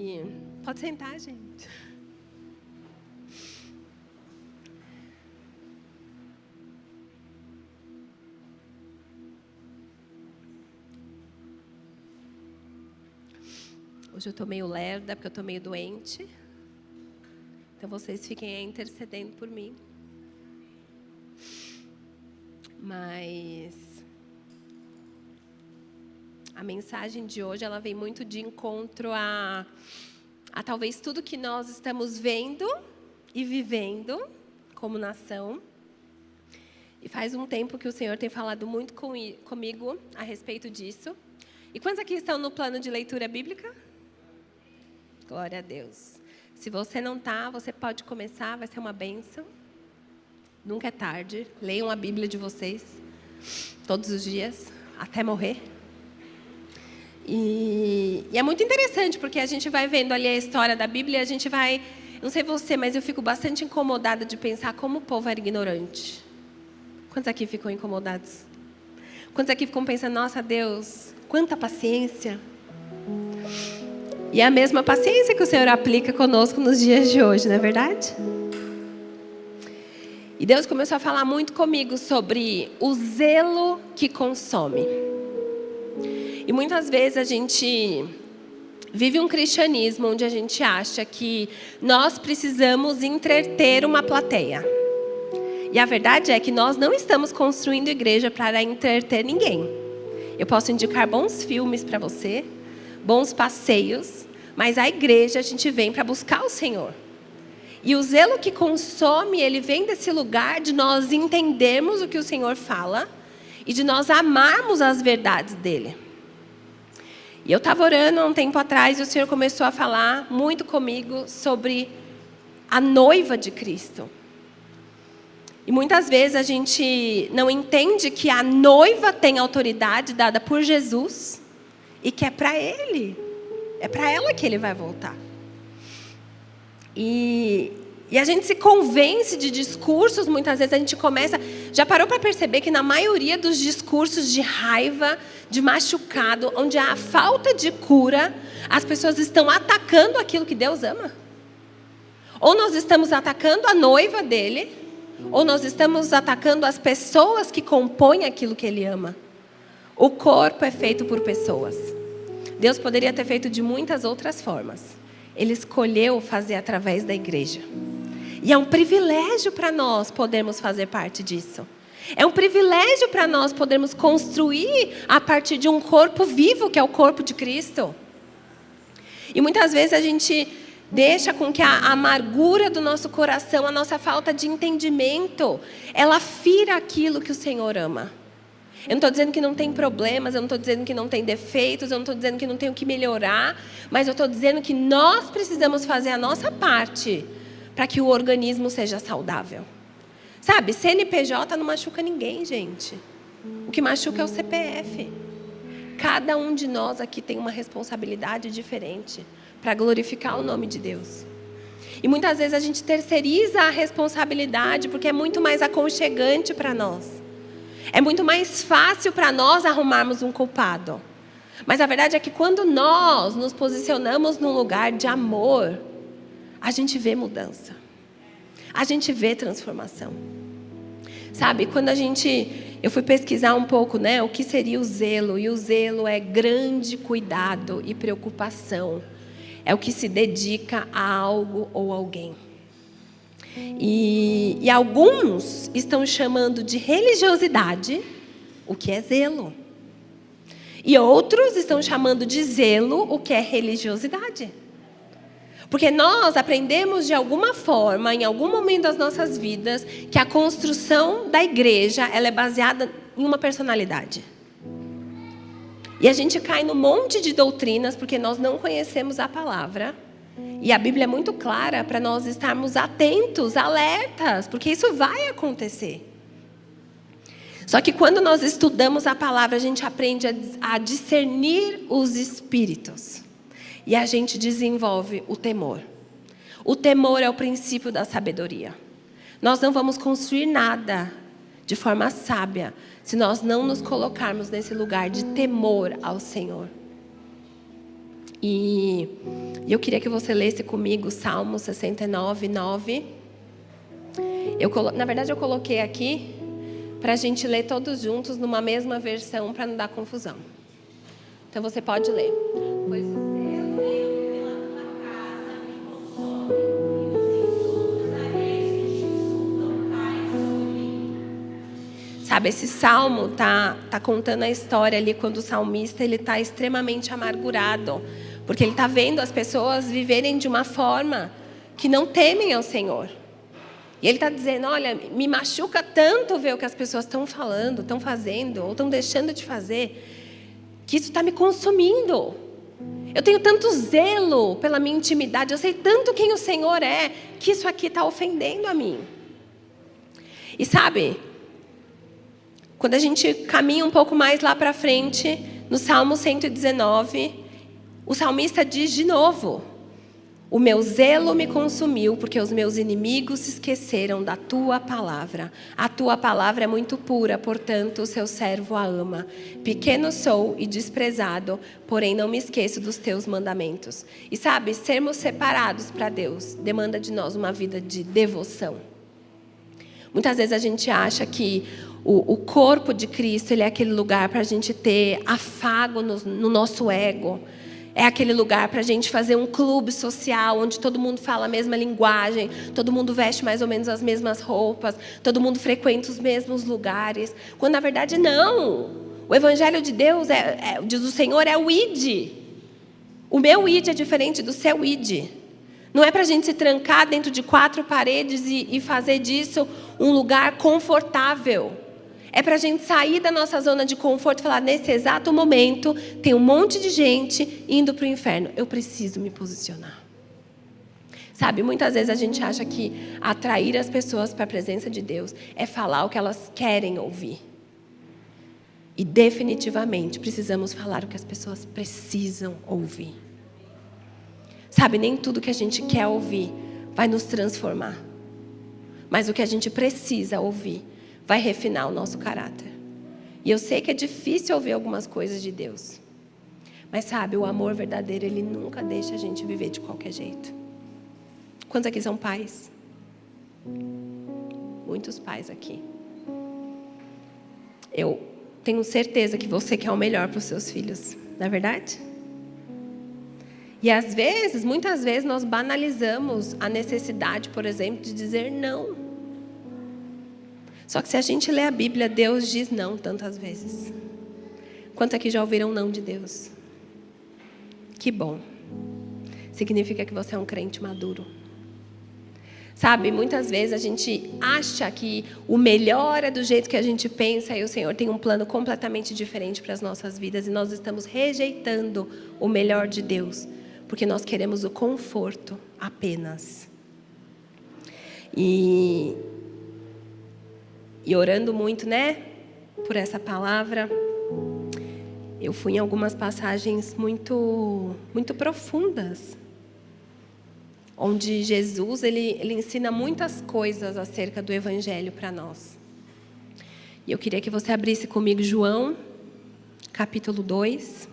E pode sentar, gente. Hoje eu estou meio lerda, porque eu estou meio doente. Então vocês fiquem aí intercedendo por mim. Mas a mensagem de hoje, ela vem muito de encontro a talvez tudo que nós estamos vendo e vivendo como nação. E faz um tempo que o Senhor tem falado muito comigo a respeito disso. E quantos aqui estão no plano de leitura bíblica? Glória a Deus. Se você não está, você pode começar, vai ser uma bênção. Nunca é tarde. Leiam a Bíblia de vocês todos os dias, até morrer. E é muito interessante, porque a gente vai vendo ali a história da Bíblia e a gente vai... Não sei você, mas eu fico bastante incomodada de pensar como o povo era ignorante. Quantos aqui ficam incomodados? Quantos aqui ficam pensando, nossa, Deus, quanta paciência. E é a mesma paciência que o Senhor aplica conosco nos dias de hoje, não é verdade? E Deus começou a falar muito comigo sobre o zelo que consome. E muitas vezes a gente vive um cristianismo onde a gente acha que nós precisamos entreter uma plateia. E a verdade é que nós não estamos construindo igreja para entreter ninguém. Eu posso indicar bons filmes para você, bons passeios, mas a igreja a gente vem para buscar o Senhor. E o zelo que consome, ele vem desse lugar de nós entendermos o que o Senhor fala e de nós amarmos as verdades dele. E eu estava orando há um tempo atrás e o Senhor começou a falar muito comigo sobre a noiva de Cristo. E muitas vezes a gente não entende que a noiva tem autoridade dada por Jesus e que é para Ele, é para ela que Ele vai voltar. E a gente se convence de discursos, muitas vezes a gente começa... Já parou para perceber que na maioria dos discursos de raiva, de machucado, onde há falta de cura, as pessoas estão atacando aquilo que Deus ama? Ou nós estamos atacando a noiva dele, ou nós estamos atacando as pessoas que compõem aquilo que ele ama. O corpo é feito por pessoas. Deus poderia ter feito de muitas outras formas. Ele escolheu fazer através da igreja. E é um privilégio para nós podermos fazer parte disso. É um privilégio para nós podermos construir a partir de um corpo vivo, que é o corpo de Cristo. E muitas vezes a gente deixa com que a amargura do nosso coração, a nossa falta de entendimento, ela fira aquilo que o Senhor ama. Eu não estou dizendo que não tem problemas, eu não estou dizendo que não tem defeitos, eu não estou dizendo que não tem o que melhorar, mas eu estou dizendo que nós precisamos fazer a nossa parte para que o organismo seja saudável. Sabe, CNPJ não machuca ninguém, gente. O que machuca é o CPF. Cada um de nós aqui tem uma responsabilidade diferente para glorificar o nome de Deus. E muitas vezes a gente terceiriza a responsabilidade porque é muito mais aconchegante para nós. É muito mais fácil para nós arrumarmos um culpado. Mas a verdade é que quando nós nos posicionamos num lugar de amor, a gente vê mudança. A gente vê transformação. Sabe, quando eu fui pesquisar um pouco, né, o que seria o zelo. E o zelo é grande cuidado e preocupação. É o que se dedica a algo ou alguém. E alguns estão chamando de religiosidade o que é zelo. E outros estão chamando de zelo o que é religiosidade. Porque nós aprendemos de alguma forma, em algum momento das nossas vidas, que a construção da igreja ela é baseada em uma personalidade. E a gente cai num monte de doutrinas porque nós não conhecemos a palavra. E a Bíblia é muito clara para nós estarmos atentos, alertas, porque isso vai acontecer. Só que quando nós estudamos a palavra, a gente aprende a discernir os espíritos. E a gente desenvolve o temor. O temor é o princípio da sabedoria. Nós não vamos construir nada de forma sábia se nós não nos colocarmos nesse lugar de temor ao Senhor. E eu queria que você lesse comigo Salmo 69, 9. Na verdade, eu coloquei aqui para a gente ler todos juntos numa mesma versão, para não dar confusão. Então você pode ler. Pois o zelo veio pela tua casa, me consome, e os insultos alheios que te insultam caem sobre mim. Sabe, esse salmo tá contando a história ali quando o salmista ele tá extremamente amargurado, porque ele tá vendo as pessoas viverem de uma forma que não temem ao Senhor. E ele está dizendo, olha, me machuca tanto ver o que as pessoas estão falando, estão fazendo, ou estão deixando de fazer, que isso está me consumindo. Eu tenho tanto zelo pela minha intimidade, eu sei tanto quem o Senhor é, que isso aqui está ofendendo a mim. E sabe, quando a gente caminha um pouco mais lá para frente, no Salmo 119, o salmista diz de novo: o meu zelo me consumiu, porque os meus inimigos se esqueceram da tua palavra. A tua palavra é muito pura, portanto o seu servo a ama. Pequeno sou e desprezado, porém não me esqueço dos teus mandamentos. E sabe, sermos separados para Deus demanda de nós uma vida de devoção. Muitas vezes a gente acha que o corpo de Cristo ele é aquele lugar para a gente ter afago no nosso ego. É aquele lugar para a gente fazer um clube social, onde todo mundo fala a mesma linguagem, todo mundo veste mais ou menos as mesmas roupas, todo mundo frequenta os mesmos lugares. Quando na verdade não. O Evangelho de Deus, diz o Senhor, é o ID. O meu ID é diferente do seu ID. Não é para a gente se trancar dentro de 4 paredes e fazer disso um lugar confortável. É para a gente sair da nossa zona de conforto e falar, nesse exato momento, tem um monte de gente indo para o inferno. Eu preciso me posicionar. Sabe, muitas vezes a gente acha que atrair as pessoas para a presença de Deus é falar o que elas querem ouvir. E definitivamente precisamos falar o que as pessoas precisam ouvir. Sabe, nem tudo que a gente quer ouvir vai nos transformar. Mas o que a gente precisa ouvir vai refinar o nosso caráter. E eu sei que é difícil ouvir algumas coisas de Deus. Mas sabe, o amor verdadeiro, ele nunca deixa a gente viver de qualquer jeito. Quantos aqui são pais? Muitos pais aqui. Eu tenho certeza que você quer o melhor para os seus filhos. Não é verdade? E às vezes, muitas vezes, nós banalizamos a necessidade, por exemplo, de dizer não. Só que se a gente lê a Bíblia, Deus diz não tantas vezes. Quantos aqui já ouviram não de Deus? Que bom. Significa que você é um crente maduro. Sabe, muitas vezes a gente acha que o melhor é do jeito que a gente pensa e o Senhor tem um plano completamente diferente para as nossas vidas e nós estamos rejeitando o melhor de Deus, porque nós queremos o conforto apenas. E orando muito, né, por essa palavra, eu fui em algumas passagens muito, muito profundas, onde Jesus ele ensina muitas coisas acerca do Evangelho para nós. E eu queria que você abrisse comigo João, capítulo 2.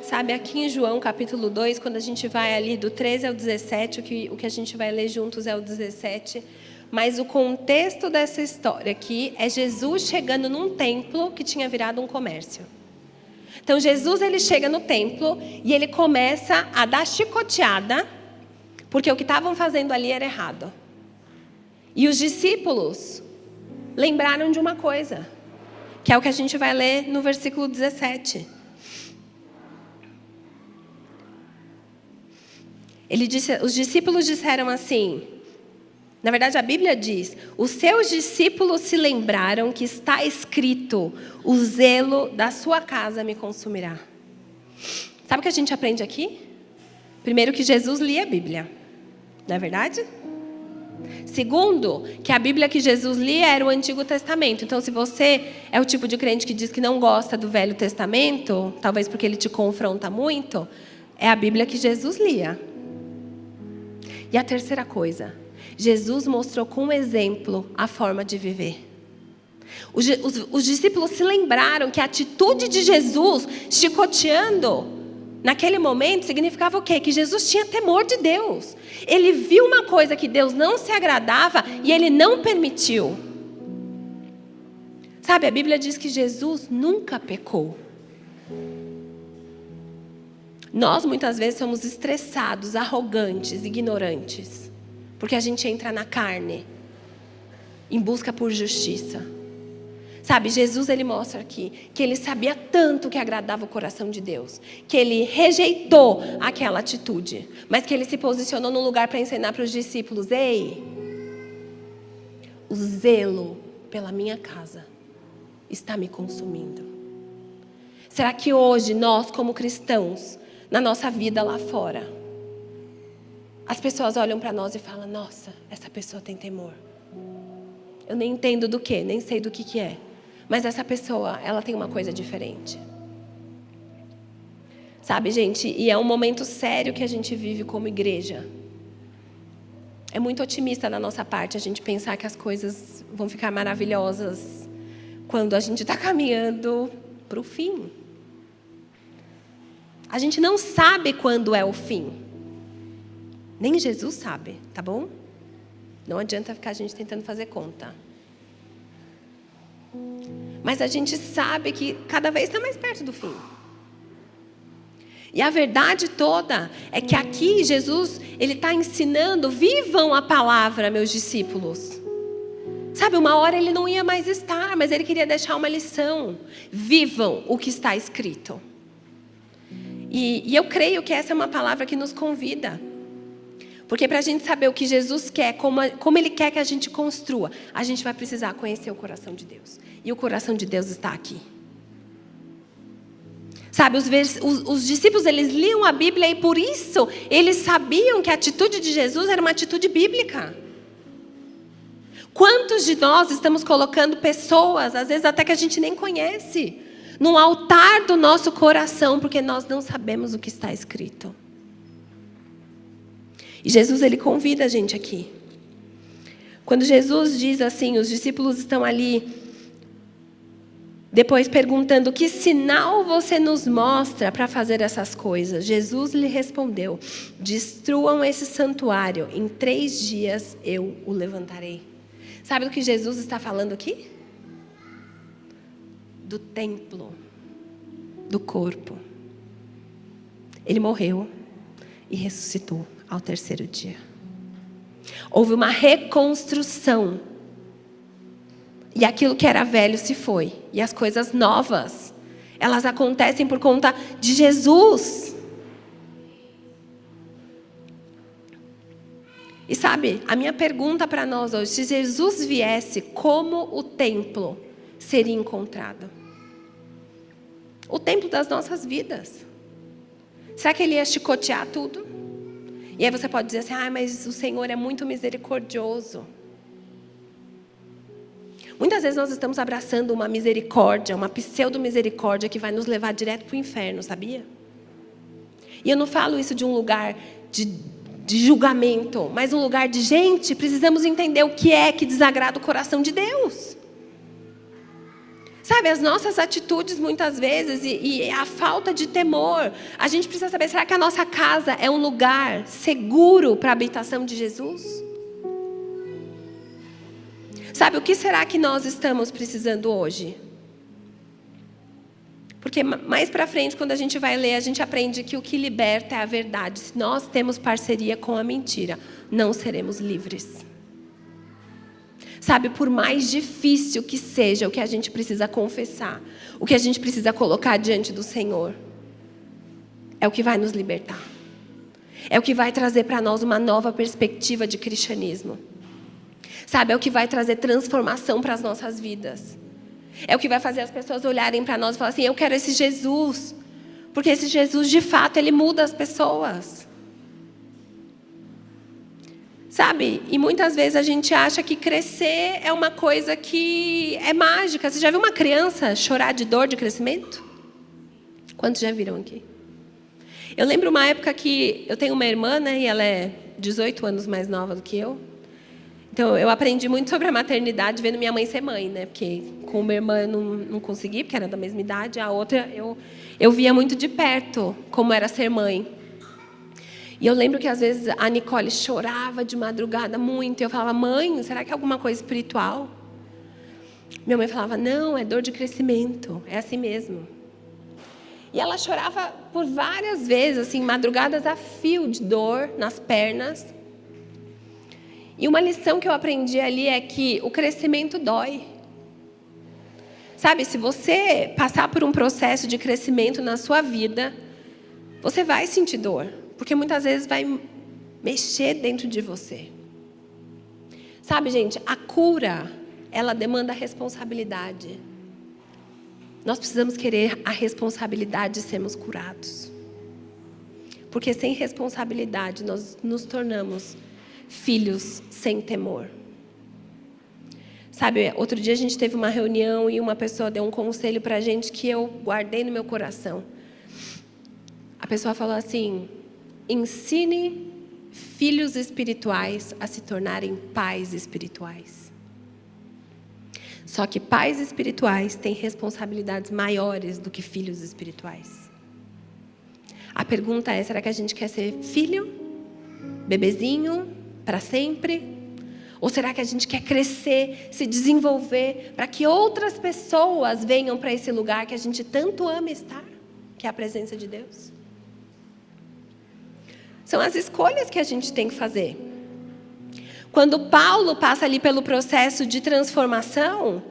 Sabe, aqui em João capítulo 2, quando a gente vai ali do 13 ao 17, o que a gente vai ler juntos é o 17, mas o contexto dessa história aqui é Jesus chegando num templo que tinha virado um comércio. Então Jesus ele chega no templo e ele começa a dar chicoteada, porque o que estavam fazendo ali era errado. E os discípulos lembraram de uma coisa, que é o que a gente vai ler no versículo 17. Ele disse, os discípulos disseram assim, na verdade a Bíblia diz, os seus discípulos se lembraram que está escrito, o zelo da sua casa me consumirá. Sabe o que a gente aprende aqui? Primeiro, que Jesus lia a Bíblia, não é verdade? Segundo, que a Bíblia que Jesus lia era o Antigo Testamento. Então, se você é o tipo de crente que diz que não gosta do Velho Testamento, talvez porque ele te confronta muito, é a Bíblia que Jesus lia. E a terceira coisa, Jesus mostrou com exemplo a forma de viver. Os discípulos se lembraram que a atitude de Jesus chicoteando naquele momento significava o quê? Que Jesus tinha temor de Deus. Ele viu uma coisa que Deus não se agradava e ele não permitiu. Sabe, a Bíblia diz que Jesus nunca pecou. Nós muitas vezes somos estressados, arrogantes, ignorantes, porque a gente entra na carne, em busca por justiça. Sabe, Jesus ele mostra aqui que ele sabia tanto que agradava o coração de Deus, que ele rejeitou aquela atitude, mas que ele se posicionou no lugar para ensinar para os discípulos: ei, o zelo pela minha casa está me consumindo. Será que hoje nós como cristãos, na nossa vida lá fora, as pessoas olham para nós e falam: nossa, essa pessoa tem temor. Eu nem entendo do que, nem sei do que é. Mas essa pessoa, ela tem uma coisa diferente. Sabe, gente, e é um momento sério que a gente vive como igreja. É muito otimista da nossa parte a gente pensar que as coisas vão ficar maravilhosas quando a gente está caminhando para o fim. A gente não sabe quando é o fim. Nem Jesus sabe, tá bom? Não adianta ficar a gente tentando fazer conta. Mas a gente sabe que cada vez está mais perto do fim. E a verdade toda é que aqui Jesus, ele está ensinando: vivam a palavra, meus discípulos. Sabe, uma hora ele não ia mais estar, mas ele queria deixar uma lição: vivam o que está escrito. E eu creio que essa é uma palavra que nos convida. Porque para a gente saber o que Jesus quer, como Ele quer que a gente construa, a gente vai precisar conhecer o coração de Deus. E o coração de Deus está aqui. Sabe, os discípulos, eles liam a Bíblia e por isso eles sabiam que a atitude de Jesus era uma atitude bíblica. Quantos de nós estamos colocando pessoas, às vezes até que a gente nem conhece, no altar do nosso coração, porque nós não sabemos o que está escrito? E Jesus, ele convida a gente aqui. Quando Jesus diz assim, os discípulos estão ali, depois perguntando: que sinal você nos mostra para fazer essas coisas? Jesus lhe respondeu: destruam esse santuário, em 3 dias eu o levantarei. Sabe do que Jesus está falando aqui? Do templo, do corpo. Ele morreu e ressuscitou ao 3º dia. Houve uma reconstrução. E aquilo que era velho se foi. E as coisas novas, elas acontecem por conta de Jesus. E sabe, a minha pergunta para nós hoje: se Jesus viesse, como o templo seria encontrado? O templo das nossas vidas. Será que ele ia chicotear tudo? E aí você pode dizer assim: mas o Senhor é muito misericordioso. Muitas vezes nós estamos abraçando uma misericórdia, uma pseudo-misericórdia que vai nos levar direto para o inferno, sabia? E eu não falo isso de um lugar de julgamento, mas um lugar de: gente, precisamos entender o que é que desagrada o coração de Deus. Sabe, as nossas atitudes muitas vezes e a falta de temor. A gente precisa saber: será que a nossa casa é um lugar seguro para a habitação de Jesus? Sabe, o que será que nós estamos precisando hoje? Porque mais para frente, quando a gente vai ler, a gente aprende que o que liberta é a verdade. Se nós temos parceria com a mentira, não seremos livres. Sabe, por mais difícil que seja o que a gente precisa confessar, o que a gente precisa colocar diante do Senhor, é o que vai nos libertar. É o que vai trazer para nós uma nova perspectiva de cristianismo. Sabe, é o que vai trazer transformação para as nossas vidas. É o que vai fazer as pessoas olharem para nós e falar assim: eu quero esse Jesus. Porque esse Jesus, de fato, ele muda as pessoas. Sabe, e muitas vezes a gente acha que crescer é uma coisa que é mágica. Você já viu uma criança chorar de dor de crescimento? Quantos já viram aqui? Eu lembro uma época que eu tenho uma irmã, né, e ela é 18 anos mais nova do que eu. Então, eu aprendi muito sobre a maternidade vendo minha mãe ser mãe, né? Porque com uma irmã eu não consegui, porque era da mesma idade. A outra, eu via muito de perto como era ser mãe. E eu lembro que, às vezes, a Nicole chorava de madrugada muito. E eu falava, mãe, será que é alguma coisa espiritual? Minha mãe falava, não, é dor de crescimento. É assim mesmo. E ela chorava por várias vezes, assim, madrugadas a fio de dor nas pernas. E uma lição que eu aprendi ali é que o crescimento dói. Sabe, se você passar por um processo de crescimento na sua vida, você vai sentir dor, porque muitas vezes vai mexer dentro de você. Sabe, gente, a cura, ela demanda responsabilidade. Nós precisamos querer a responsabilidade de sermos curados. Porque sem responsabilidade nós nos tornamos filhos sem temor. Sabe, outro dia a gente teve uma reunião e uma pessoa deu um conselho para a gente que eu guardei no meu coração. A pessoa falou assim, ensine filhos espirituais a se tornarem pais espirituais. Só que pais espirituais têm responsabilidades maiores do que filhos espirituais. A pergunta é, será que a gente quer ser filho? Bebezinho? Para sempre? Ou será que a gente quer crescer, se desenvolver, para que outras pessoas venham para esse lugar que a gente tanto ama estar, que é a presença de Deus? São as escolhas que a gente tem que fazer. Quando Paulo passa ali pelo processo de transformação,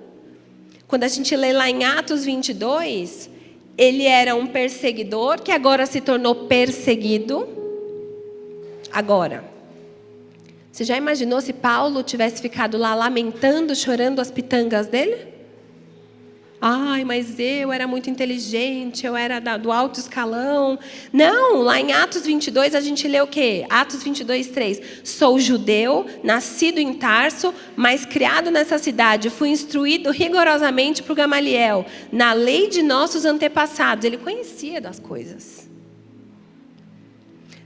quando a gente lê lá em Atos 22, ele era um perseguidor que agora se tornou perseguido. Agora, você já imaginou se Paulo tivesse ficado lá lamentando, chorando as pitangas dele? Ai, mas eu era muito inteligente, eu era do alto escalão. Não, lá em Atos 22 a gente lê o quê? Atos 22, 3. Sou judeu, nascido em Tarso, mas criado nessa cidade. Fui instruído rigorosamente por Gamaliel, na lei de nossos antepassados. Ele conhecia das coisas.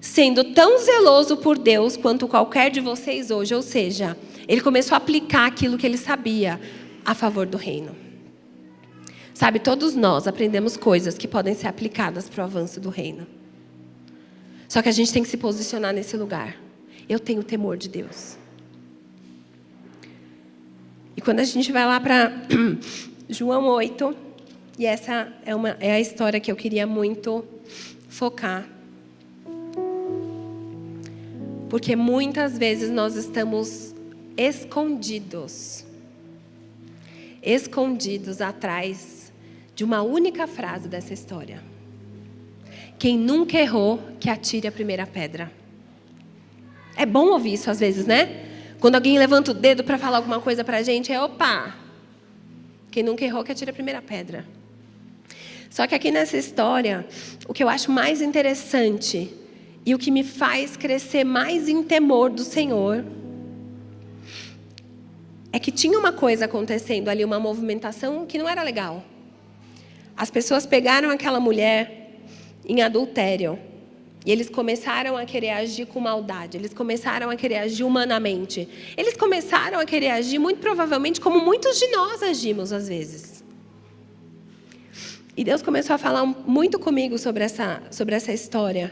Sendo tão zeloso por Deus quanto qualquer de vocês hoje. Ou seja, ele começou a aplicar aquilo que ele sabia a favor do reino. Sabe, todos nós aprendemos coisas que podem ser aplicadas para o avanço do reino. Só que a gente tem que se posicionar nesse lugar. Eu tenho temor de Deus. E quando a gente vai lá para João 8, e essa é a história que eu queria muito focar. Porque muitas vezes nós estamos escondidos atrás de uma única frase dessa história. Quem nunca errou, que atire a primeira pedra. É bom ouvir isso às vezes, né? Quando alguém levanta o dedo para falar alguma coisa para a gente, opa! Quem nunca errou, que atire a primeira pedra. Só que aqui nessa história, o que eu acho mais interessante e o que me faz crescer mais em temor do Senhor é que tinha uma coisa acontecendo ali, uma movimentação que não era legal. As pessoas pegaram aquela mulher em adultério e eles começaram a querer agir com maldade. Eles começaram a querer agir humanamente. Eles começaram a querer agir muito provavelmente como muitos de nós agimos às vezes. E Deus começou a falar muito comigo sobre essa história.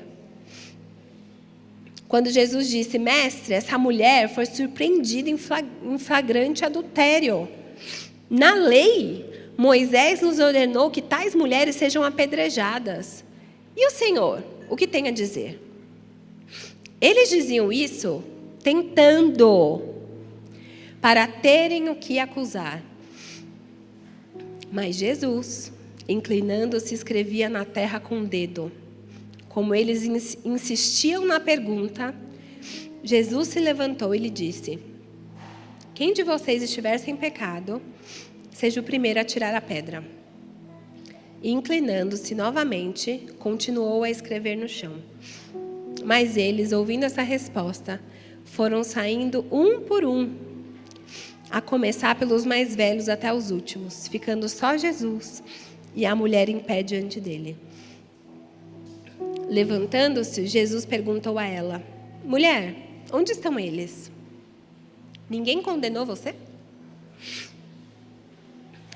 Quando Jesus disse, mestre, essa mulher foi surpreendida em flagrante adultério. Na lei, Moisés nos ordenou que tais mulheres sejam apedrejadas. E o Senhor, o que tem a dizer? Eles diziam isso tentando, para terem o que acusar. Mas Jesus, inclinando-se, escrevia na terra com o dedo. Como eles insistiam na pergunta, Jesus se levantou e lhe disse, quem de vocês estiver sem pecado, seja o primeiro a tirar a pedra. E inclinando-se novamente, continuou a escrever no chão. Mas eles, ouvindo essa resposta, foram saindo um por um, a começar pelos mais velhos até os últimos, ficando só Jesus e a mulher em pé diante dele. Levantando-se, Jesus perguntou a ela, mulher, onde estão eles? Ninguém condenou você?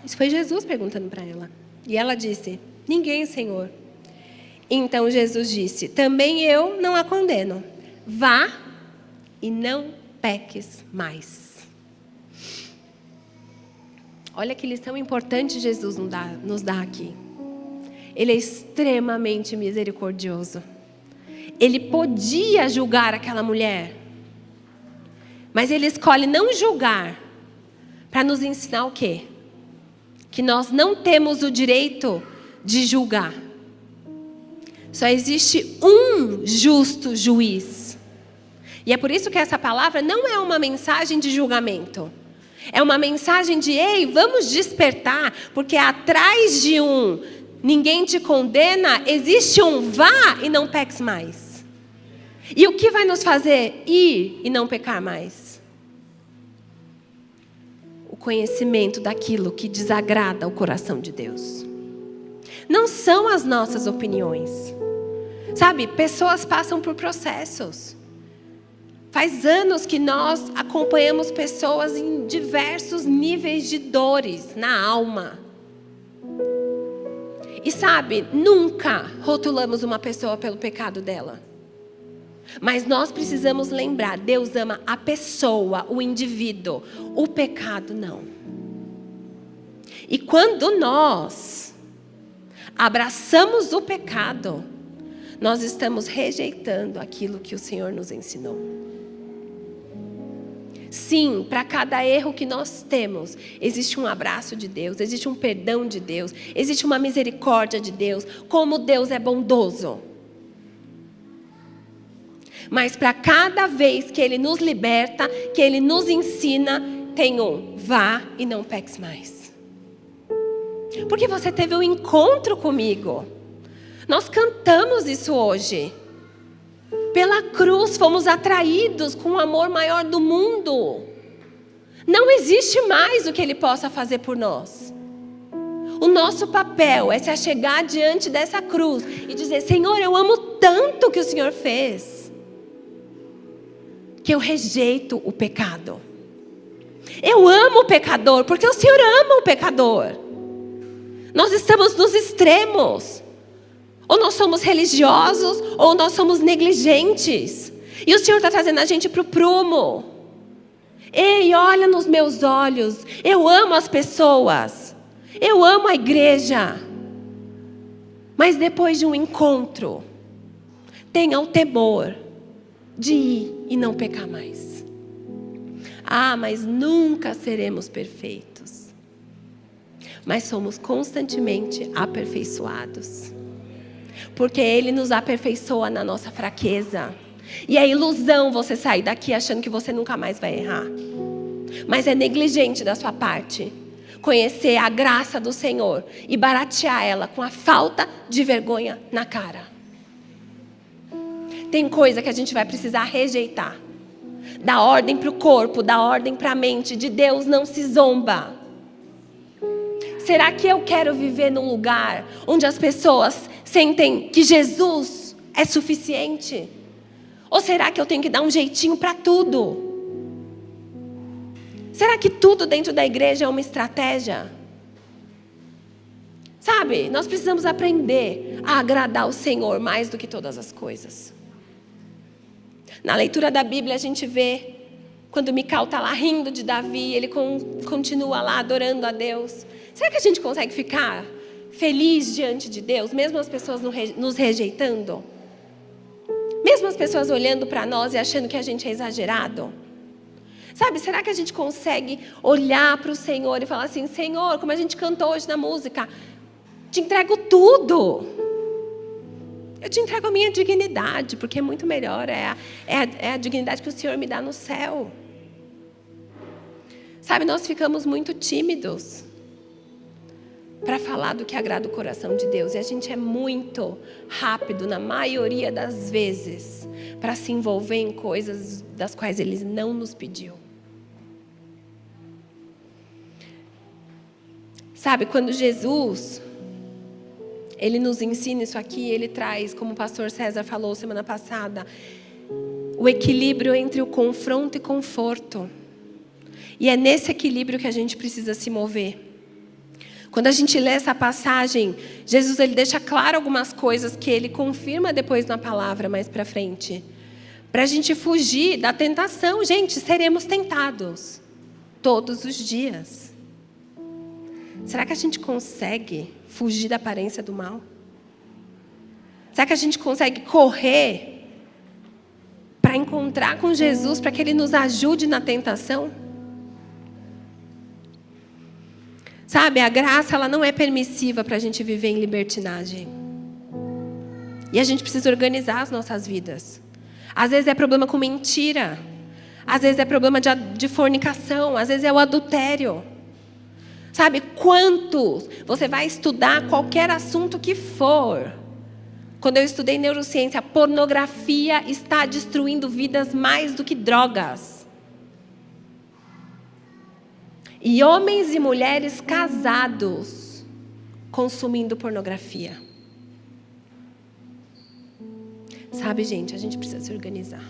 Isso foi Jesus perguntando para ela. E ela disse: ninguém, Senhor. Então Jesus disse: também eu não a condeno. Vá e não peques mais. Olha que lição importante Jesus nos dá aqui. Ele é extremamente misericordioso. Ele podia julgar aquela mulher, mas ele escolhe não julgar para nos ensinar o quê? Que nós não temos o direito de julgar. Só existe um justo juiz. E é por isso que essa palavra não é uma mensagem de julgamento. É uma mensagem de: ei, vamos despertar, porque atrás de um ninguém te condena, existe um vá e não peques mais. E o que vai nos fazer ir e não pecar mais? O conhecimento daquilo que desagrada o coração de Deus. Não são as nossas opiniões. Sabe, pessoas passam por processos. Faz anos que nós acompanhamos pessoas em diversos níveis de dores na alma. E sabe, nunca rotulamos uma pessoa pelo pecado dela. Mas nós precisamos lembrar, Deus ama a pessoa, o indivíduo, o pecado não. E quando nós abraçamos o pecado, nós estamos rejeitando aquilo que o Senhor nos ensinou. Sim, para cada erro que nós temos, existe um abraço de Deus, existe um perdão de Deus, existe uma misericórdia de Deus, como Deus é bondoso. Mas para cada vez que Ele nos liberta, que Ele nos ensina, tem um: vá e não peques mais. Porque você teve um encontro comigo. Nós cantamos isso hoje. Pela cruz fomos atraídos com o amor maior do mundo. Não existe mais o que Ele possa fazer por nós. O nosso papel é se achegar diante dessa cruz e dizer: Senhor, eu amo tanto o que o Senhor fez, que eu rejeito o pecado. Eu amo o pecador, porque o Senhor ama o pecador. Nós estamos nos extremos. Ou nós somos religiosos, ou nós somos negligentes. E o Senhor está trazendo a gente para o prumo. Ei, olha nos meus olhos. Eu amo as pessoas. Eu amo a igreja. Mas depois de um encontro, tenha o temor de ir e não pecar mais. Ah, mas nunca seremos perfeitos. Mas somos constantemente aperfeiçoados. Porque Ele nos aperfeiçoa na nossa fraqueza. E é ilusão você sair daqui achando que você nunca mais vai errar. Mas é negligente da sua parte conhecer a graça do Senhor e baratear ela com a falta de vergonha na cara. Tem coisa que a gente vai precisar rejeitar. Dá ordem para o corpo, dá ordem para a mente. De Deus não se zomba. Será que eu quero viver num lugar onde as pessoas sentem que Jesus é suficiente? Ou será que eu tenho que dar um jeitinho para tudo? Será que tudo dentro da igreja é uma estratégia? Sabe, nós precisamos aprender a agradar o Senhor mais do que todas as coisas. Na leitura da Bíblia a gente vê quando Mical está lá rindo de Davi, ele continua lá adorando a Deus. Será que a gente consegue ficar feliz diante de Deus, mesmo as pessoas nos rejeitando? Mesmo as pessoas olhando para nós e achando que a gente é exagerado? Sabe, será que a gente consegue olhar para o Senhor e falar assim: Senhor, como a gente cantou hoje na música, te entrego tudo. Eu te entrego a minha dignidade, porque é muito melhor, é a dignidade que o Senhor me dá no céu. Sabe, nós ficamos muito tímidos para falar do que agrada o coração de Deus. E a gente é muito rápido, na maioria das vezes, para se envolver em coisas das quais Ele não nos pediu. Sabe, quando Jesus, Ele nos ensina isso aqui, Ele traz, como o pastor César falou semana passada, o equilíbrio entre o confronto e conforto. E é nesse equilíbrio que a gente precisa se mover. Quando a gente lê essa passagem, Jesus ele deixa claro algumas coisas que ele confirma depois na palavra mais para frente. Para a gente fugir da tentação. Gente, seremos tentados todos os dias. Será que a gente consegue fugir da aparência do mal? Será que a gente consegue correr para encontrar com Jesus, para que Ele nos ajude na tentação? Sabe, a graça ela não é permissiva para a gente viver em libertinagem. E a gente precisa organizar as nossas vidas. Às vezes é problema com mentira. Às vezes é problema de fornicação. Às vezes é o adultério. Sabe, quantos você vai estudar qualquer assunto que for. Quando eu estudei neurociência, a pornografia está destruindo vidas mais do que drogas. E homens e mulheres casados consumindo pornografia. Sabe, gente, a gente precisa se organizar.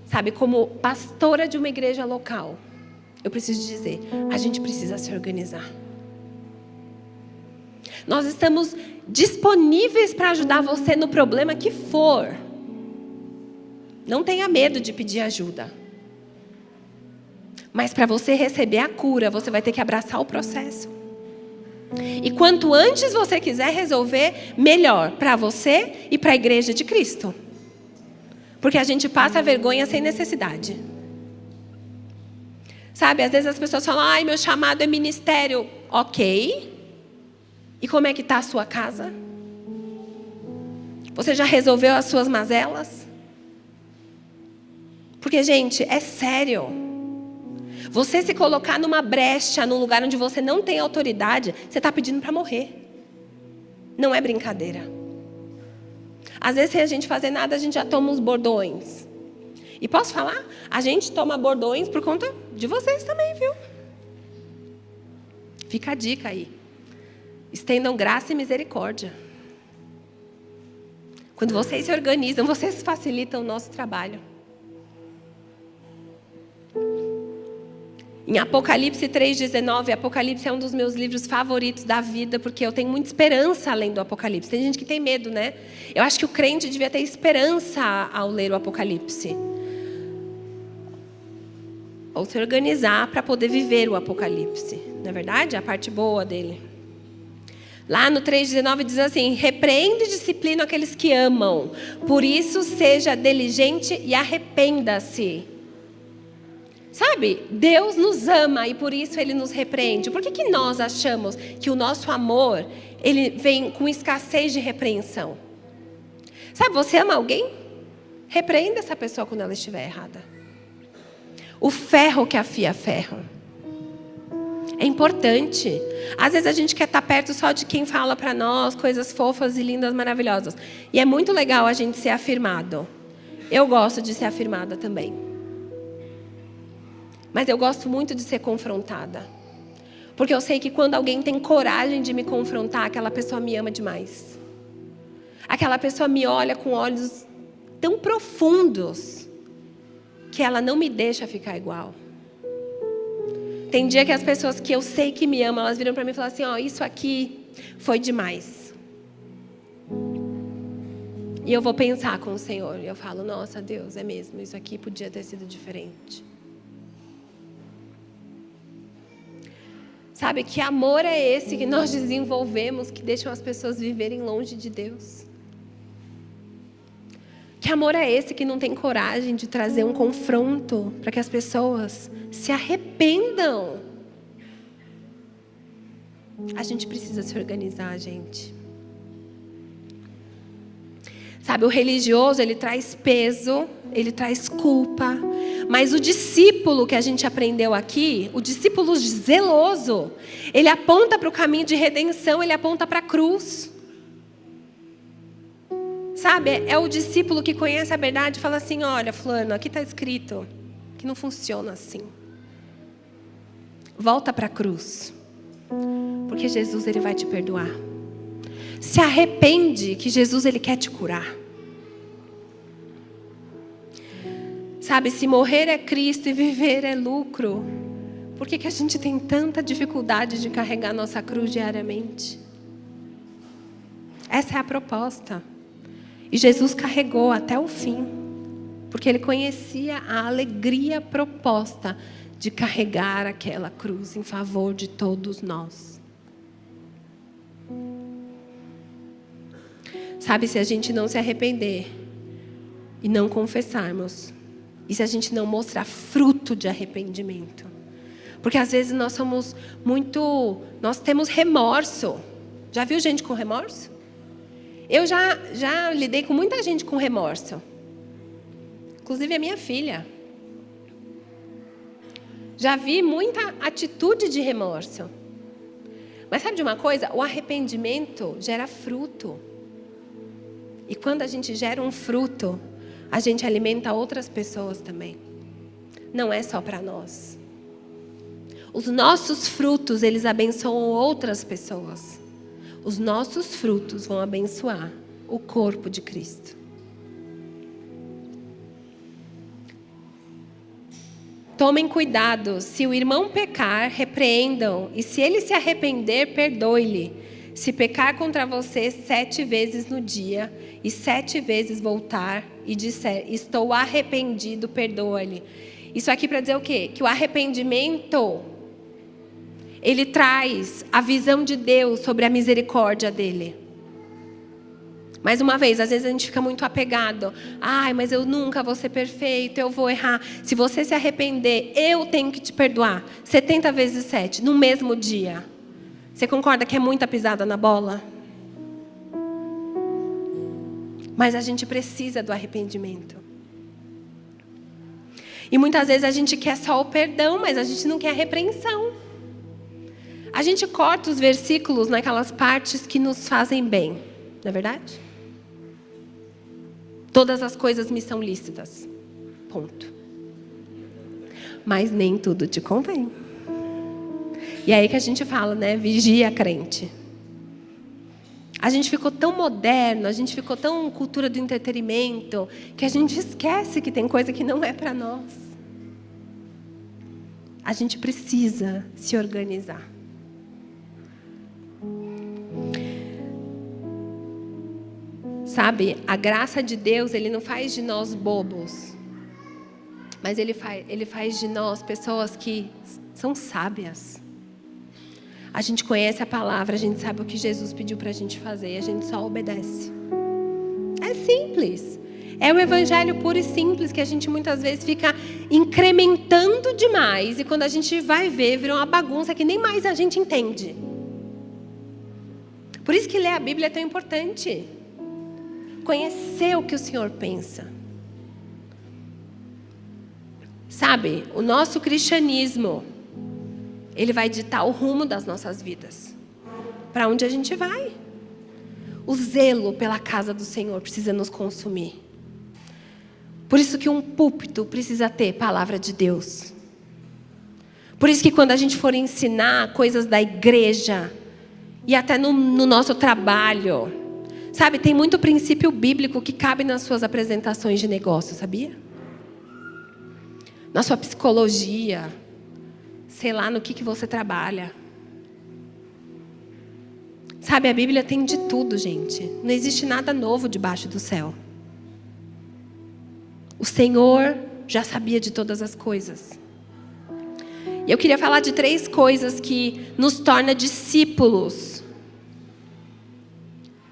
Sabe, como pastora de uma igreja local, eu preciso dizer, a gente precisa se organizar. Nós estamos disponíveis para ajudar você no problema que for. Não tenha medo de pedir ajuda. Mas para você receber a cura, você vai ter que abraçar o processo. E quanto antes você quiser resolver, melhor para você e para a igreja de Cristo. Porque a gente passa vergonha sem necessidade. Sabe, às vezes as pessoas falam, ai, meu chamado é ministério. Ok. E como é que está a sua casa? Você já resolveu as suas mazelas? Porque, gente, é sério. Você se colocar numa brecha, num lugar onde você não tem autoridade, você está pedindo para morrer. Não é brincadeira. Às vezes, sem a gente fazer nada, a gente já toma uns bordões. E posso falar? A gente toma bordões por conta de vocês também, viu? Fica a dica aí. Estendam graça e misericórdia. Quando vocês se organizam, vocês facilitam o nosso trabalho. Em Apocalipse 3,19, Apocalipse é um dos meus livros favoritos da vida, porque eu tenho muita esperança além do Apocalipse. Tem gente que tem medo, né? Eu acho que o crente devia ter esperança ao ler o Apocalipse. Ou se organizar para poder viver o Apocalipse. Não é verdade? A parte boa dele. Lá no 3,19 diz assim, repreende e disciplina aqueles que amam. Por isso seja diligente e arrependa-se. Sabe, Deus nos ama e por isso Ele nos repreende. Por que nós achamos que o nosso amor, ele vem com escassez de repreensão? Sabe, você ama alguém? Repreenda essa pessoa quando ela estiver errada. O ferro que afia ferro. É importante. Às vezes a gente quer estar perto só de quem fala para nós coisas fofas e lindas, maravilhosas. E é muito legal a gente ser afirmado. Eu gosto de ser afirmada também. Mas eu gosto muito de ser confrontada. Porque eu sei que quando alguém tem coragem de me confrontar, aquela pessoa me ama demais. Aquela pessoa me olha com olhos tão profundos que ela não me deixa ficar igual. Tem dia que as pessoas que eu sei que me amam, elas viram para mim e falam assim, ó, isso aqui foi demais. E eu vou pensar com o Senhor. E eu falo, nossa, Deus, é mesmo, isso aqui podia ter sido diferente. Sabe, que amor é esse que nós desenvolvemos, que deixam as pessoas viverem longe de Deus? Que amor é esse que não tem coragem de trazer um confronto para que as pessoas se arrependam? A gente precisa se organizar, gente. Sabe, o religioso, ele traz peso, ele traz culpa. Mas o discípulo que a gente aprendeu aqui, o discípulo zeloso, ele aponta para o caminho de redenção, ele aponta para a cruz. Sabe, é o discípulo que conhece a verdade e fala assim, olha, fulano, aqui está escrito que não funciona assim. Volta para a cruz, porque Jesus ele vai te perdoar. Se arrepende que Jesus ele quer te curar. Sabe, se morrer é Cristo e viver é lucro, por que a gente tem tanta dificuldade de carregar nossa cruz diariamente? Essa é a proposta. E Jesus carregou até o fim, porque Ele conhecia a alegria proposta de carregar aquela cruz em favor de todos nós. Sabe, se a gente não se arrepender e não confessarmos, e se a gente não mostrar fruto de arrependimento, porque às vezes nós temos remorso. Já viu gente com remorso? Eu já lidei com muita gente com remorso. Inclusive a minha filha. Já vi muita atitude de remorso. Mas sabe de uma coisa? O arrependimento gera fruto. E quando a gente gera um fruto, a gente alimenta outras pessoas também. Não é só para nós. Os nossos frutos, eles abençoam outras pessoas. Os nossos frutos vão abençoar o corpo de Cristo. Tomem cuidado, se o irmão pecar, repreendam, e se ele se arrepender, perdoe-lhe. Se pecar contra você 7 vezes no dia, e 7 vezes voltar e disser, estou arrependido, perdoa-lhe. Isso aqui para dizer o quê? Que o arrependimento, ele traz a visão de Deus sobre a misericórdia dele. Mais uma vez, às vezes a gente fica muito apegado. Ai, mas eu nunca vou ser perfeito, eu vou errar. Se você se arrepender, eu tenho que te perdoar. 70 vezes 7, no mesmo dia. Você concorda que é muita pisada na bola? Mas a gente precisa do arrependimento. E muitas vezes a gente quer só o perdão, mas a gente não quer a repreensão. A gente corta os versículos naquelas partes que nos fazem bem, não é verdade? Todas as coisas me são lícitas. Ponto. Mas nem tudo te convém. E é aí que a gente fala, né? Vigia, crente. A gente ficou tão moderno, a gente ficou tão cultura do entretenimento, que a gente esquece que tem coisa que não é para nós. A gente precisa se organizar. Sabe, a graça de Deus, Ele não faz de nós bobos. Mas Ele faz de nós pessoas que são sábias. A gente conhece a palavra, a gente sabe o que Jesus pediu para a gente fazer e a gente só obedece. É simples. É o evangelho puro e simples que a gente muitas vezes fica incrementando demais. E quando a gente vai ver, vira uma bagunça que nem mais a gente entende. Por isso que ler a Bíblia é tão importante. Conhecer o que o Senhor pensa. Sabe, o nosso cristianismo, ele vai ditar o rumo das nossas vidas. Para onde a gente vai. O zelo pela casa do Senhor precisa nos consumir. Por isso que um púlpito precisa ter palavra de Deus. Por isso que quando a gente for ensinar coisas da igreja, e até no nosso trabalho, sabe, tem muito princípio bíblico que cabe nas suas apresentações de negócio, sabia? Na sua psicologia, sei lá no que você trabalha. Sabe, a Bíblia tem de tudo, gente. Não existe nada novo debaixo do céu. O Senhor já sabia de todas as coisas. E eu queria falar de 3 coisas que nos torna discípulos.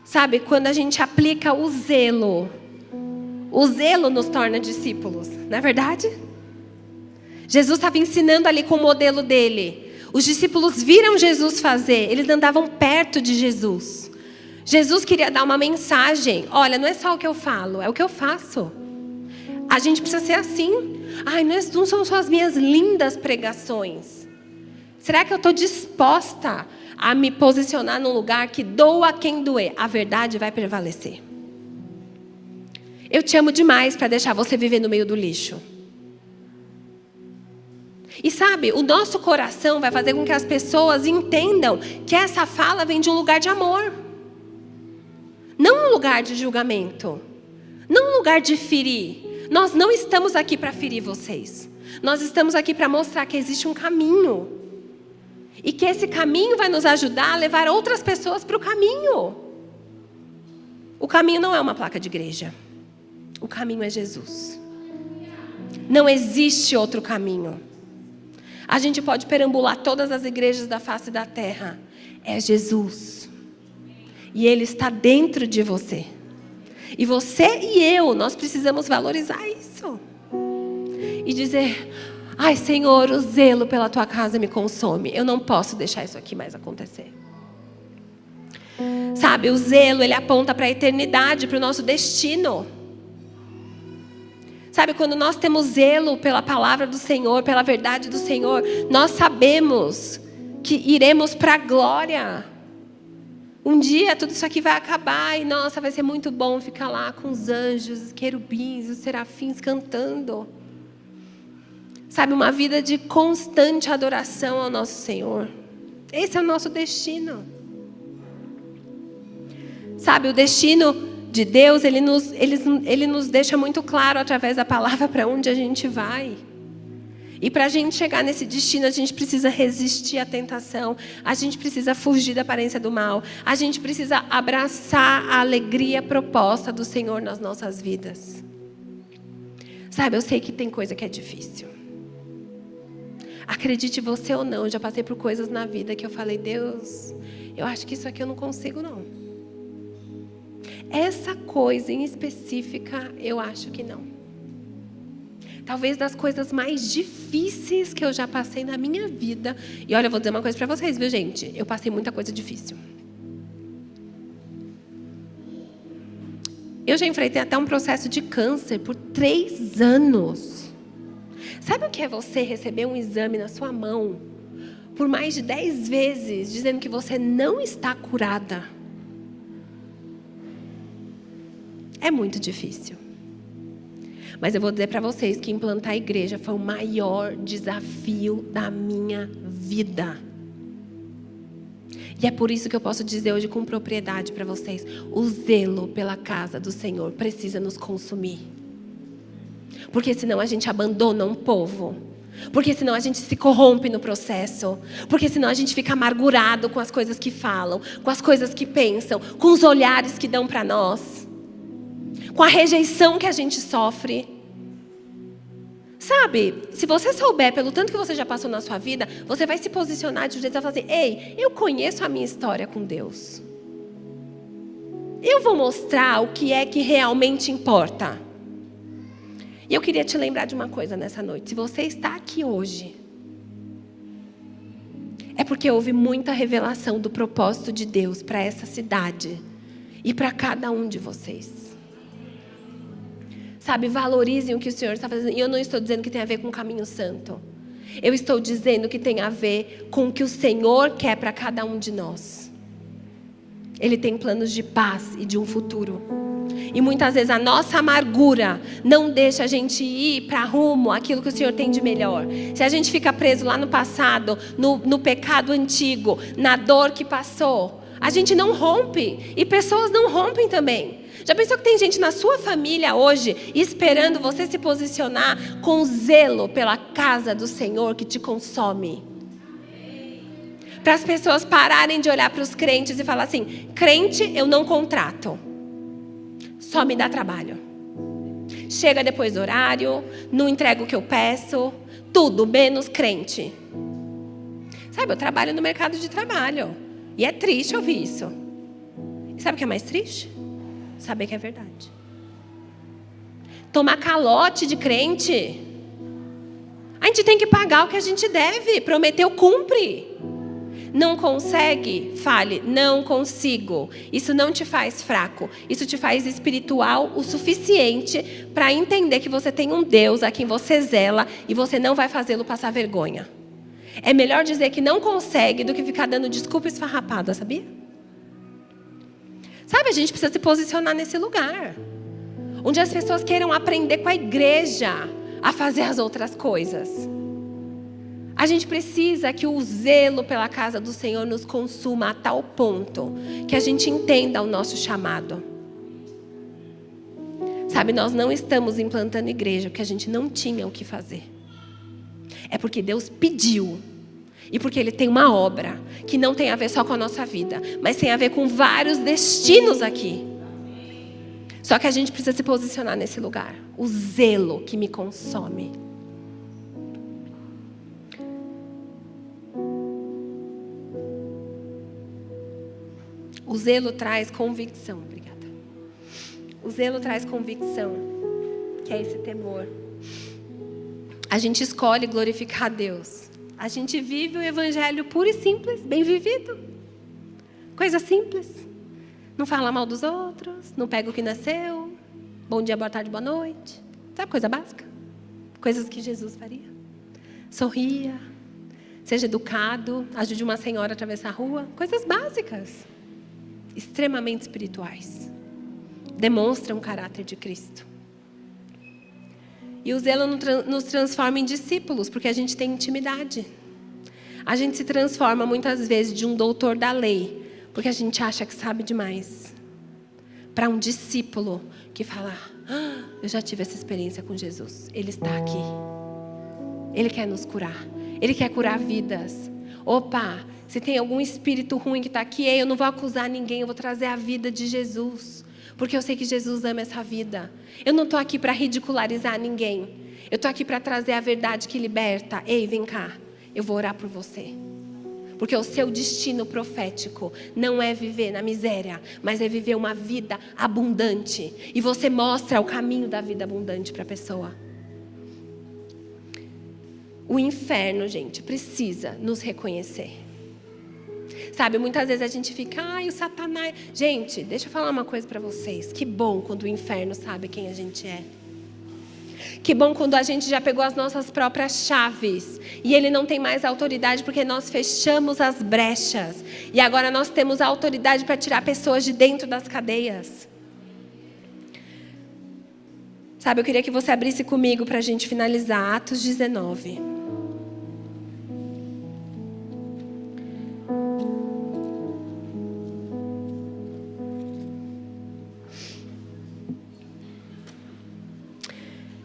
Sabe, quando a gente aplica o zelo nos torna discípulos, não é verdade? Jesus estava ensinando ali com o modelo dele. Os discípulos viram Jesus fazer, eles andavam perto de Jesus. Jesus queria dar uma mensagem. Olha, não é só o que eu falo, é o que eu faço. A gente precisa ser assim. Ai, não são só as minhas lindas pregações. Será que eu estou disposta a me posicionar num lugar que doa quem doer? A verdade vai prevalecer. Eu te amo demais para deixar você viver no meio do lixo. E sabe, o nosso coração vai fazer com que as pessoas entendam que essa fala vem de um lugar de amor. Não um lugar de julgamento. Não um lugar de ferir. Nós não estamos aqui para ferir vocês. Nós estamos aqui para mostrar que existe um caminho. E que esse caminho vai nos ajudar a levar outras pessoas para o caminho. O caminho não é uma placa de igreja. O caminho é Jesus. Não existe outro caminho. A gente pode perambular todas as igrejas da face da terra. É Jesus. E Ele está dentro de você. E você e eu, nós precisamos valorizar isso. E dizer: ai, Senhor, o zelo pela tua casa me consome. Eu não posso deixar isso aqui mais acontecer. Sabe, o zelo, ele aponta para a eternidade, para o nosso destino. Sabe, quando nós temos zelo pela palavra do Senhor, pela verdade do Senhor, nós sabemos que iremos para a glória. Um dia tudo isso aqui vai acabar e, nossa, vai ser muito bom ficar lá com os anjos, os querubins, os serafins cantando. Sabe, uma vida de constante adoração ao nosso Senhor. Esse é o nosso destino. Sabe, o destino de Deus, ele nos deixa muito claro através da palavra para onde a gente vai. E para a gente chegar nesse destino, a gente precisa resistir à tentação. A gente precisa fugir da aparência do mal. A gente precisa abraçar a alegria proposta do Senhor nas nossas vidas. Sabe, eu sei que tem coisa que é difícil. Acredite você ou não, eu já passei por coisas na vida que eu falei: Deus, eu acho que isso aqui eu não consigo não. Essa coisa em específica, eu acho que não. Talvez das coisas mais difíceis que eu já passei na minha vida. E olha, eu vou dizer uma coisa para vocês, viu, gente? Eu passei muita coisa difícil. Eu já enfrentei até um processo de câncer por 3 anos. Sabe o que é você receber um exame na sua mão por mais de 10 vezes, dizendo que você não está curada? É muito difícil. Mas eu vou dizer para vocês que implantar a igreja foi o maior desafio da minha vida. E é por isso que eu posso dizer hoje com propriedade para vocês: o zelo pela casa do Senhor precisa nos consumir. Porque senão a gente abandona um povo. Porque senão a gente se corrompe no processo. Porque senão a gente fica amargurado com as coisas que falam, com as coisas que pensam, com os olhares que dão para nós, com a rejeição que a gente sofre. Sabe, se você souber pelo tanto que você já passou na sua vida, você vai se posicionar de um jeito e vai falar assim: ei, eu conheço a minha história com Deus. Eu vou mostrar o que é que realmente importa. E eu queria te lembrar de uma coisa nessa noite. Se você está aqui hoje, é porque houve muita revelação do propósito de Deus para essa cidade e para cada um de vocês. Sabe, valorizem o que o Senhor está fazendo. E eu não estou dizendo que tem a ver com o caminho santo. Eu estou dizendo que tem a ver com o que o Senhor quer para cada um de nós. Ele tem planos de paz e de um futuro. E muitas vezes a nossa amargura não deixa a gente ir para rumo aquilo que o Senhor tem de melhor. Se a gente fica preso lá no passado, no pecado antigo, na dor que passou, a gente não rompe. E pessoas não rompem também. Já pensou que tem gente na sua família hoje esperando você se posicionar com zelo pela casa do Senhor que te consome? Para as pessoas pararem de olhar para os crentes e falar assim: crente eu não contrato, só me dá trabalho. Chega depois do horário, não entrega o que eu peço, tudo menos crente. Sabe, eu trabalho no mercado de trabalho e é triste ouvir isso. E sabe o que é mais triste? Saber que é verdade. Tomar calote de crente. A gente tem que pagar o que a gente deve. Prometeu, cumpre. Não consegue? Fale, não consigo. Isso não te faz fraco. Isso te faz espiritual o suficiente para entender que você tem um Deus a quem você zela e você não vai fazê-lo passar vergonha. É melhor dizer que não consegue do que ficar dando desculpa esfarrapada, sabia? Sabe, a gente precisa se posicionar nesse lugar. Onde as pessoas queiram aprender com a igreja a fazer as outras coisas. A gente precisa que o zelo pela casa do Senhor nos consuma a tal ponto que a gente entenda o nosso chamado. Sabe, nós não estamos implantando igreja porque a gente não tinha o que fazer. É porque Deus pediu. E porque Ele tem uma obra que não tem a ver só com a nossa vida, mas tem a ver com vários destinos aqui. Só que a gente precisa se posicionar nesse lugar. O zelo que me consome. O zelo traz convicção. Obrigada. O zelo traz convicção, que é esse temor. A gente escolhe glorificar a Deus. A gente vive o evangelho puro e simples, bem vivido. Coisa simples. Não fala mal dos outros, não pega o que nasceu. Bom dia, boa tarde, boa noite. Sabe, coisa básica? Coisas que Jesus faria. Sorria, seja educado, ajude uma senhora a atravessar a rua. Coisas básicas, extremamente espirituais. Demonstram o caráter de Cristo. E o zelo nos transforma em discípulos, porque a gente tem intimidade. A gente se transforma muitas vezes de um doutor da lei, porque a gente acha que sabe demais, para um discípulo que fala: eu já tive essa experiência com Jesus. Ele está aqui. Ele quer nos curar. Ele quer curar vidas. Opa, se tem algum espírito ruim que está aqui, eu não vou acusar ninguém, eu vou trazer a vida de Jesus. Porque eu sei que Jesus ama essa vida. Eu não estou aqui para ridicularizar ninguém. Eu estou aqui para trazer a verdade que liberta. Ei, vem cá. Eu vou orar por você. Porque o seu destino profético não é viver na miséria, mas é viver uma vida abundante. E você mostra o caminho da vida abundante para a pessoa. O inferno, gente, precisa nos reconhecer. Sabe, muitas vezes a gente fica: ai, o Satanás. Gente, deixa eu falar uma coisa para vocês. Que bom quando o inferno sabe quem a gente é. Que bom quando a gente já pegou as nossas próprias chaves. E ele não tem mais autoridade porque nós fechamos as brechas. E agora nós temos a autoridade para tirar pessoas de dentro das cadeias. Sabe, eu queria que você abrisse comigo para a gente finalizar Atos 19.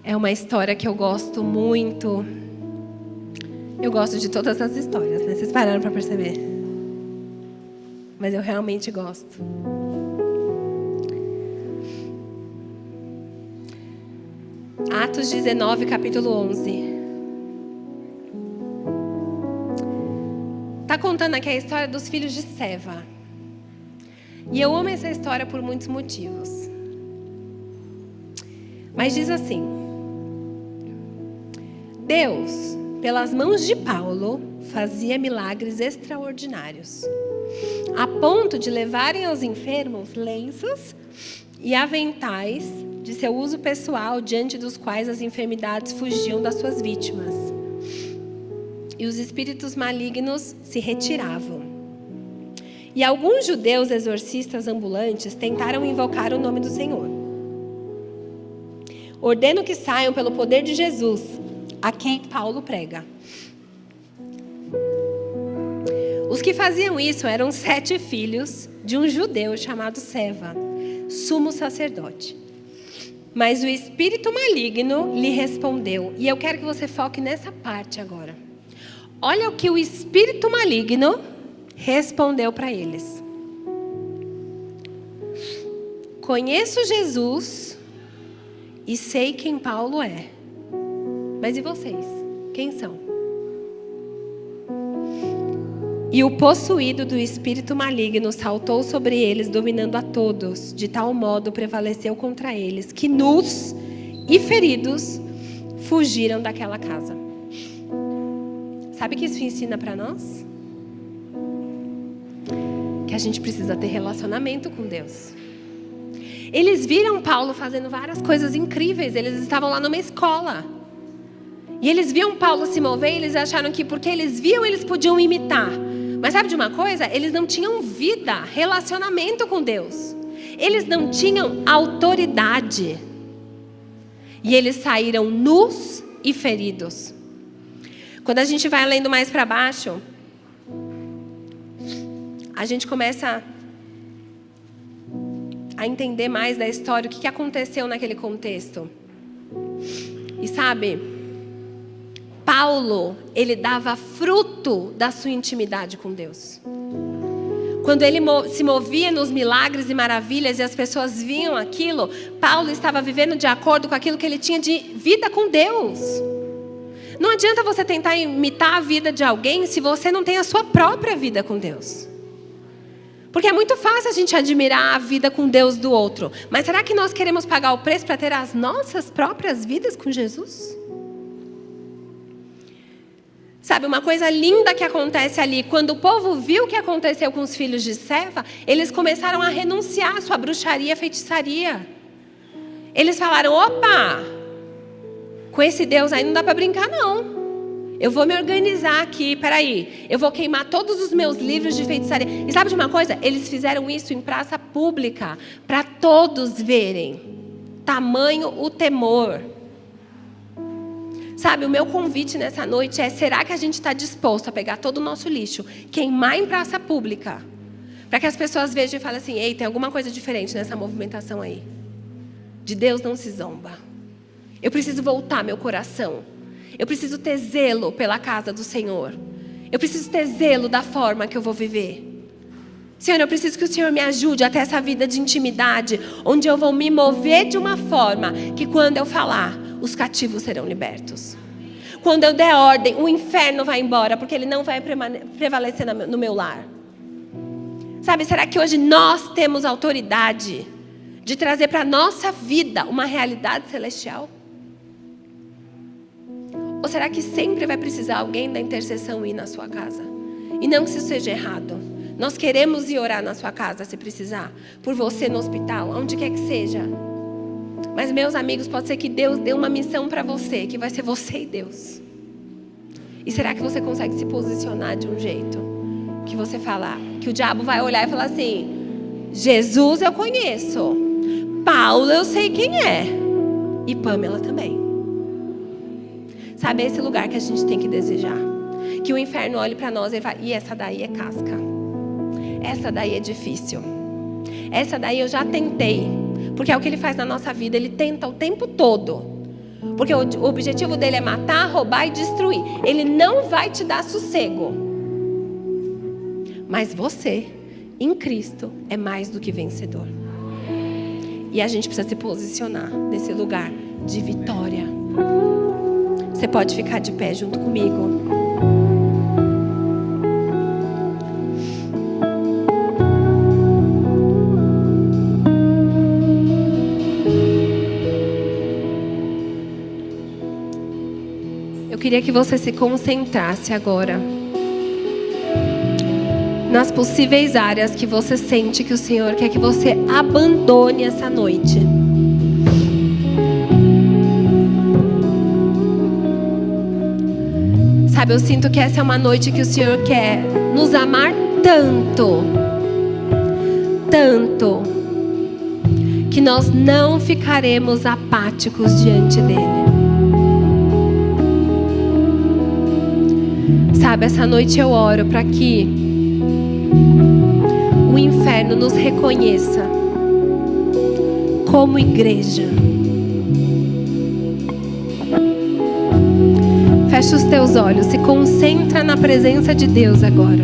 É uma história que eu gosto muito. Eu gosto de todas as histórias, né? Vocês pararam para perceber? Mas eu realmente gosto. Atos 19, capítulo 11. Está contando aqui a história dos filhos de Seva. E eu amo essa história por muitos motivos. Mas diz assim: Deus, pelas mãos de Paulo, fazia milagres extraordinários, a ponto de levarem aos enfermos lenços e aventais de seu uso pessoal, diante dos quais as enfermidades fugiam das suas vítimas. E os espíritos malignos se retiravam. E alguns judeus exorcistas ambulantes tentaram invocar o nome do Senhor. Ordeno que saiam pelo poder de Jesus, a quem Paulo prega. Os que faziam isso eram 7 filhos de um judeu chamado Seva, sumo sacerdote. Mas o espírito maligno lhe respondeu, e eu quero que você foque nessa parte agora. Olha o que o espírito maligno respondeu para eles: conheço Jesus e sei quem Paulo é. Mas e vocês? Quem são? E o possuído do espírito maligno saltou sobre eles, dominando a todos. De tal modo prevaleceu contra eles, que nus e feridos fugiram daquela casa. Sabe o que isso ensina para nós? Que a gente precisa ter relacionamento com Deus. Eles viram Paulo fazendo várias coisas incríveis. Eles estavam lá numa escola. E eles viam Paulo se mover, e eles acharam que porque eles viam, eles podiam imitar. Mas sabe de uma coisa? Eles não tinham vida, relacionamento com Deus. Eles não tinham autoridade. E eles saíram nus e feridos. Quando a gente vai lendo mais para baixo, a gente começa a entender mais da história, o que aconteceu naquele contexto. E sabe, Paulo, ele dava fruto da sua intimidade com Deus. Quando ele se movia nos milagres e maravilhas e as pessoas viam aquilo, Paulo estava vivendo de acordo com aquilo que ele tinha de vida com Deus. Não adianta você tentar imitar a vida de alguém se você não tem a sua própria vida com Deus. Porque é muito fácil a gente admirar a vida com Deus do outro. Mas será que nós queremos pagar o preço para ter as nossas próprias vidas com Jesus? Sabe, uma coisa linda que acontece ali, quando o povo viu o que aconteceu com os filhos de Seva, eles começaram a renunciar à sua bruxaria e feitiçaria. Eles falaram, opa, com esse Deus aí não dá para brincar não. Eu vou me organizar aqui, peraí, eu vou queimar todos os meus livros de feitiçaria. E sabe de uma coisa? Eles fizeram isso em praça pública, para todos verem. Tamanho o temor. Sabe, o meu convite nessa noite é, será que a gente está disposto a pegar todo o nosso lixo, queimar em praça pública, para que as pessoas vejam e falem assim, ei, tem alguma coisa diferente nessa movimentação aí. De Deus não se zomba. Eu preciso voltar meu coração. Eu preciso ter zelo pela casa do Senhor. Eu preciso ter zelo da forma que eu vou viver. Senhor, eu preciso que o Senhor me ajude a ter essa vida de intimidade, onde eu vou me mover de uma forma que quando eu falar, os cativos serão libertos. Quando eu der ordem, o inferno vai embora, porque ele não vai prevalecer no meu lar. Sabe, será que hoje nós temos autoridade de trazer para a nossa vida uma realidade celestial? Ou será que sempre vai precisar alguém da intercessão ir na sua casa? E não que isso seja errado. Nós queremos ir orar na sua casa se precisar. Por você no hospital, onde quer que seja. Mas, meus amigos, pode ser que Deus dê uma missão para você, que vai ser você e Deus. E será que você consegue se posicionar de um jeito que você fala, que o diabo vai olhar e falar assim, Jesus eu conheço, Paulo eu sei quem é, e Pamela também. Sabe, é esse lugar que a gente tem que desejar. Que o inferno olhe para nós e fale, e essa daí é casca. Essa daí é difícil. Essa daí eu já tentei. Porque é o que ele faz na nossa vida, ele tenta o tempo todo. Porque o objetivo dele é matar, roubar e destruir. Ele não vai te dar sossego. Mas você, em Cristo, é mais do que vencedor. E a gente precisa se posicionar nesse lugar de vitória. Você pode ficar de pé junto comigo. Eu queria que você se concentrasse agora nas possíveis áreas que você sente que o Senhor quer que você abandone essa noite. Sabe, eu sinto que essa é uma noite que o Senhor quer nos amar tanto, tanto, que nós não ficaremos apáticos diante dEle. Sabe, essa noite eu oro para que o inferno nos reconheça como igreja. Fecha os teus olhos, se concentra na presença de Deus agora.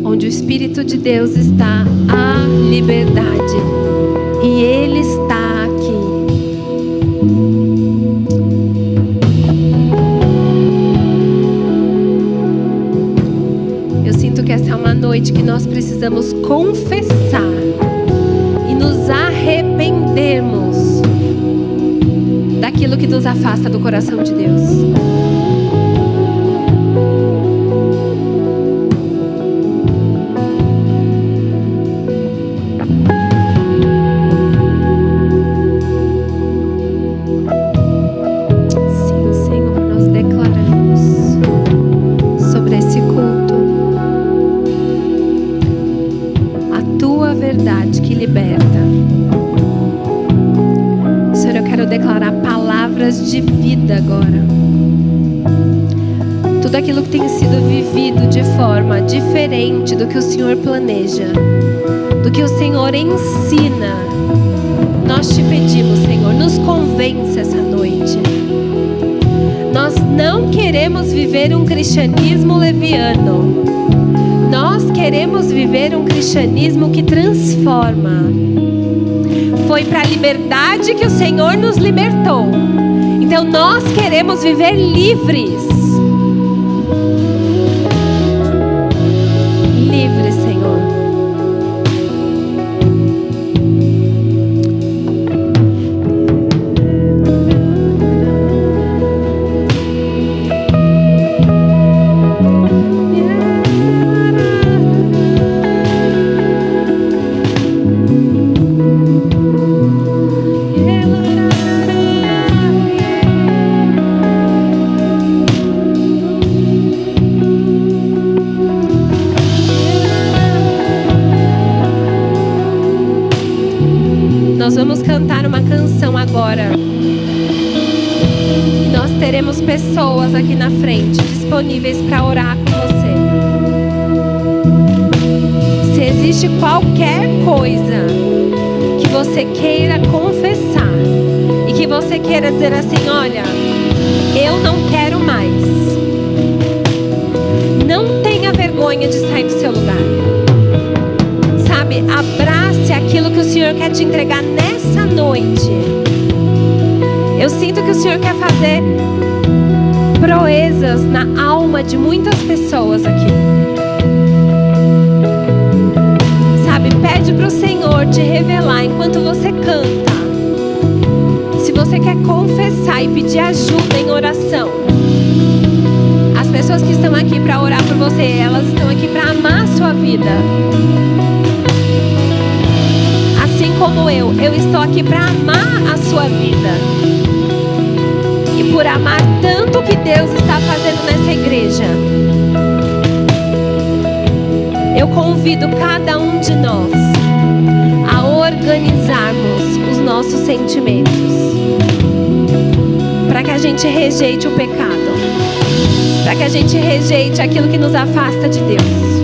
Onde o Espírito de Deus está, há liberdade. E Ele está aqui. Eu sinto que essa é uma noite que nós precisamos confessar e nos arrependermos daquilo que nos afasta do coração de Deus. De vida agora, tudo aquilo que tem sido vivido de forma diferente do que o Senhor planeja, do que o Senhor ensina, nós te pedimos, Senhor, nos convence essa noite. Nós não queremos viver um cristianismo leviano. Nós queremos viver um cristianismo que transforma. Foi para a liberdade que o Senhor nos libertou. Então nós queremos viver livres. Livres, Senhor. Nós vamos cantar uma canção agora. E nós teremos pessoas aqui na frente disponíveis para orar com você. Se existe qualquer coisa que você queira confessar e que você queira dizer assim, olha, eu não quero mais. Não tenha vergonha de sair do seu lugar. Sabe, abrace aquilo que o Senhor quer te entregar nessa noite. Eu sinto que o Senhor quer fazer proezas na alma de muitas pessoas aqui. Sabe, pede para o Senhor te revelar enquanto você canta. Se você quer confessar e pedir ajuda em oração, as pessoas que estão aqui para orar por você, elas estão aqui para amar a sua vida. Assim como eu estou aqui para amar a sua vida. E por amar tanto o que Deus está fazendo nessa igreja, eu convido cada um de nós a organizarmos os nossos sentimentos, para que a gente rejeite o pecado, para que a gente rejeite aquilo que nos afasta de Deus.